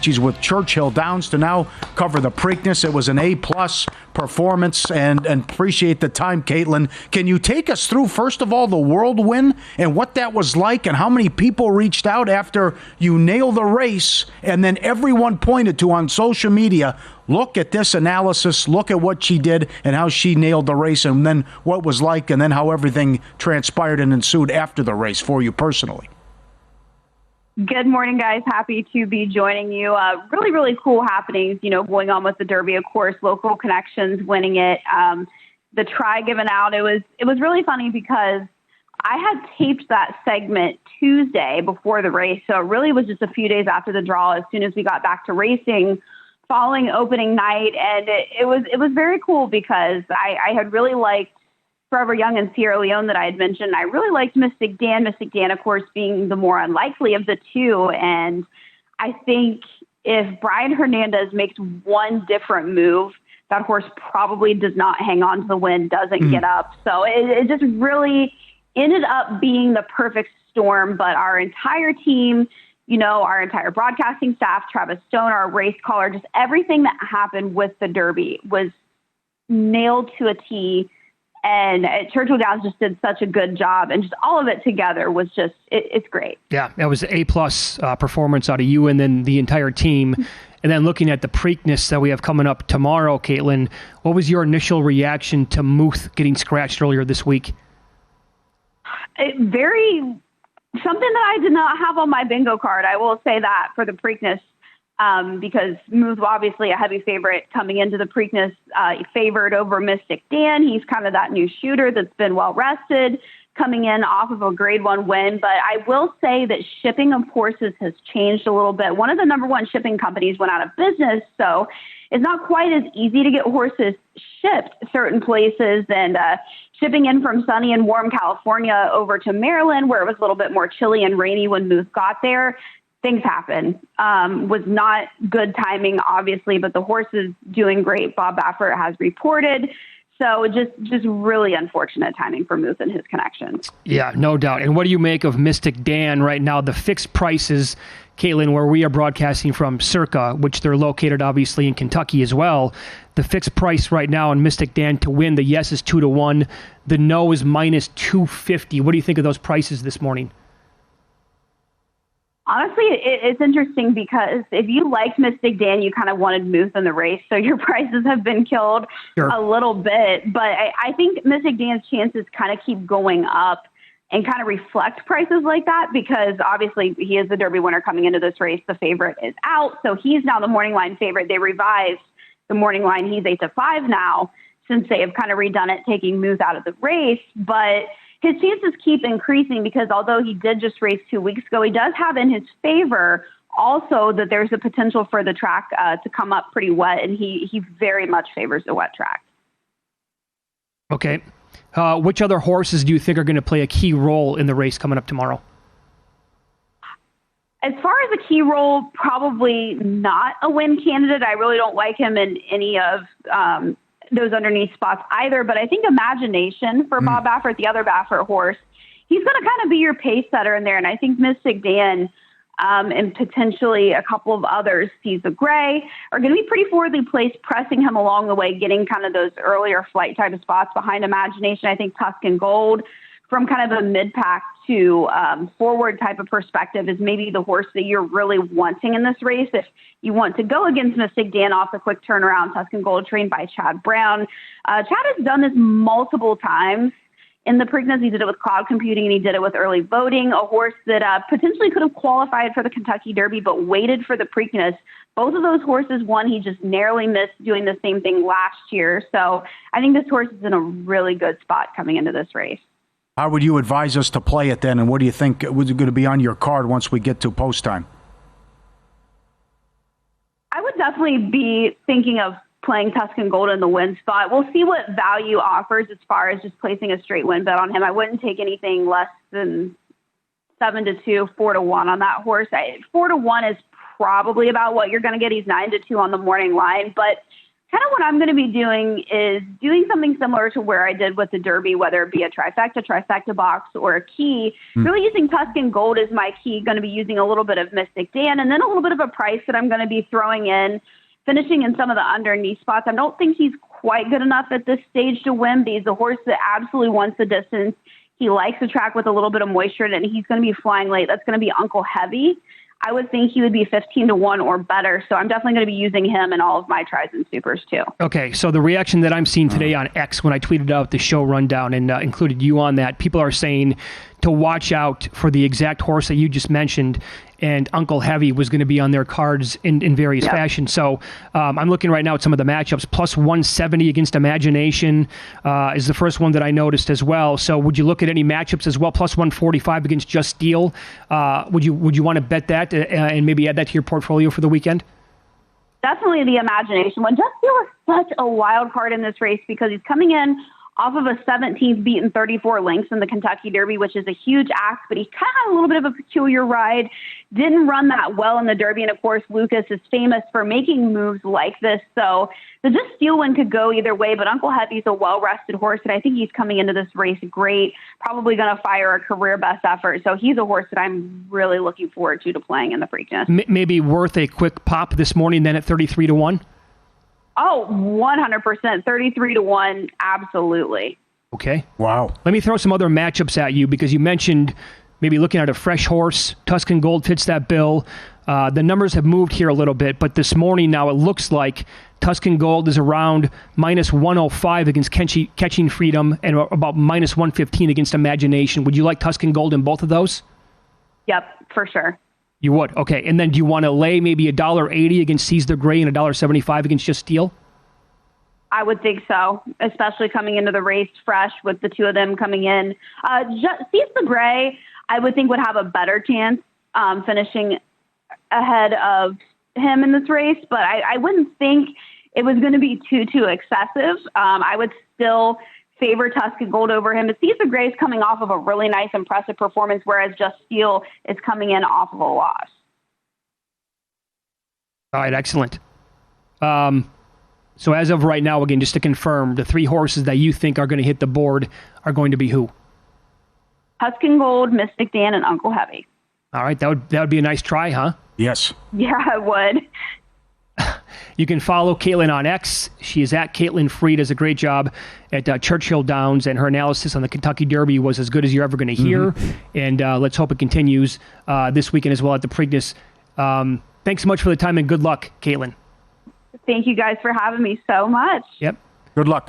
She's with Churchill Downs to now cover the Preakness. It was an A-plus performance, and appreciate the time, Kaitlin. Can you take us through, first of all, the whirlwind and what that was like and how many people reached out after you nailed the race and then everyone pointed to on social media, look at this analysis, look at what she did and how she nailed the race, and then what it was like, and then how everything transpired and ensued after the race for you personally? Good morning, guys. Happy to be joining you. Really, really cool happenings, going on with the Derby, of course, local connections, winning it. The try given out, it was really funny because I had taped that segment Tuesday before the race. So it really was just a few days after the draw, as soon as we got back to racing following opening night. And it was very cool because I had really liked Forever Young and Sierra Leone that I had mentioned. I really liked Mystic Dan. Mystic Dan, of course, being the more unlikely of the two. And I think if Brian Hernandez makes one different move, that horse probably does not hang on to the win, doesn't get up. So it just really ended up being the perfect storm. But our entire team, our entire broadcasting staff, Travis Stone, our race caller, just everything that happened with the Derby was nailed to a T. And Churchill Downs just did such a good job, and just all of it together was just, it's great. Yeah, that was A-plus performance out of you and then the entire team. And then looking at the Preakness that we have coming up tomorrow, Kaitlin, what was your initial reaction to Muth getting scratched earlier this week? Something that I did not have on my bingo card, I will say that, for the Preakness. Because Muth, obviously a heavy favorite coming into the Preakness, favored over Mystic Dan. He's kind of that new shooter that's been well rested, coming in off of a grade 1 win. But I will say that shipping of horses has changed a little bit. One of the number one shipping companies went out of business, so it's not quite as easy to get horses shipped certain places. And shipping in from sunny and warm California over to Maryland, where it was a little bit more chilly and rainy when Muth got there, things happen. Was not good timing, obviously, but the horse is doing great. Bob Baffert has reported. So just really unfortunate timing for Muth and his connections. Yeah, no doubt. And what do you make of Mystic Dan right now? The fixed prices, Kaitlin, where we are broadcasting from Circa, which they're located obviously in Kentucky as well. The fixed price right now on Mystic Dan to win, the yes is 2-1. The no is minus 250. What do you think of those prices this morning? Honestly, it's interesting because if you liked Mystic Dan, you kind of wanted Muth in the race, so your prices have been killed a little bit. But I think Mystic Dan's chances kind of keep going up and kind of reflect prices like that because obviously he is the Derby winner coming into this race. The favorite is out, so he's now the morning line favorite. They revised the morning line. He's 8-5 now since they have kind of redone it, taking Muth out of the race. But his chances keep increasing because although he did just race 2 weeks ago, he does have in his favor also that there's a potential for the track to come up pretty wet, and he very much favors the wet track. Okay. Which other horses do you think are going to play a key role in the race coming up tomorrow? As far as a key role, probably not a win candidate. I really don't like him in any of those underneath spots either. But I think Imagination for Bob Baffert, the other Baffert horse, he's going to kind of be your pace setter in there. And I think Mystic Dan and potentially a couple of others, Caesar Gray, are going to be pretty forwardly placed, pressing him along the way, getting kind of those earlier flight type of spots behind Imagination. I think Tuscan Gold, from kind of a mid-pack to forward type of perspective, is maybe the horse that you're really wanting in this race. If you want to go against Mystic Dan off the quick turnaround, Tuscan Gold, trained by Chad Brown. Chad has done this multiple times in the Preakness. He did it with cloud computing, and he did it with early voting, a horse that potentially could have qualified for the Kentucky Derby but waited for the Preakness. Both of those horses won. He just narrowly missed doing the same thing last year. So I think this horse is in a really good spot coming into this race. How would you advise us to play it then, and what do you think was going to be on your card once we get to post time? I would definitely be thinking of playing Tuscan Gold in the win spot. We'll see what value offers as far as just placing a straight win bet on him. I wouldn't take anything less than 7-2, 4-1 on that horse. 4-1 is probably about what you're going to get. He's 9-2 on the morning line, but kind of what I'm going to be doing is doing something similar to where I did with the Derby, whether it be a trifecta box, or a key. Really using Tuscan Gold as my key, going to be using a little bit of Mystic Dan, and then a little bit of a price that I'm going to be throwing in, finishing in some of the underneath spots. I don't think he's quite good enough at this stage to win, but he's a horse that absolutely wants the distance. He likes the track with a little bit of moisture, and he's going to be flying late. That's going to be Uncle Heavy. I would think he would be 15-1 or better. So I'm definitely going to be using him in all of my tries and supers too. Okay, so the reaction that I'm seeing today on X when I tweeted out the show rundown and included you on that, people are saying to watch out for the exact horse that you just mentioned, and Uncle Heavy was going to be on their cards in various fashion. So I'm looking right now at some of the matchups. Plus 170 against Imagination is the first one that I noticed as well. So would you look at any matchups as well? Plus 145 against Just Steel. Would you want to bet that and maybe add that to your portfolio for the weekend? Definitely the Imagination one. Just Steel is such a wild card in this race because he's coming in off of a 17th beaten 34 lengths in the Kentucky Derby, which is a huge ask, but he kind of had a little bit of a peculiar ride. Didn't run that well in the Derby, and of course, Lucas is famous for making moves like this. So the Just Steel one could go either way, but Uncle Heavy's a well-rested horse, and I think he's coming into this race great, probably going to fire a career best effort. So he's a horse that I'm really looking forward to playing in the Preakness. Maybe worth a quick pop this morning then at 33-1? Oh, 100%. 33-1. Absolutely. Okay. Wow. Let me throw some other matchups at you because you mentioned maybe looking at a fresh horse. Tuscan Gold fits that bill. The numbers have moved here a little bit, but this morning now it looks like Tuscan Gold is around minus 105 against Catching Freedom and about minus 115 against Imagination. Would you like Tuscan Gold in both of those? Yep, for sure. You would? Okay. And then do you want to lay maybe $1.80 against Seize the Gray and $1.75 against Just Steel? I would think so, especially coming into the race fresh with the two of them coming in. Seize the Gray, I would think would have a better chance finishing ahead of him in this race, but I wouldn't think it was going to be too excessive. I would still favor Tuscan Gold over him. But Seize the Gray is coming off of a really nice, impressive performance, whereas Just Steel is coming in off of a loss. All right, excellent. So as of right now, again, just to confirm, the three horses that you think are going to hit the board are going to be who? Tuscan Gold, Mystic Dan, and Uncle Heavy. All right, that would be a nice try, huh? Yes. Yeah, I would. You can follow Kaitlin on X. She is at Kaitlin Free. Does a great job at Churchill Downs, and her analysis on the Kentucky Derby was as good as you're ever going to hear. And let's hope it continues this weekend as well at the Preakness. Thanks so much for the time, and good luck, Kaitlin. Thank you guys for having me so much. Yep. Good luck.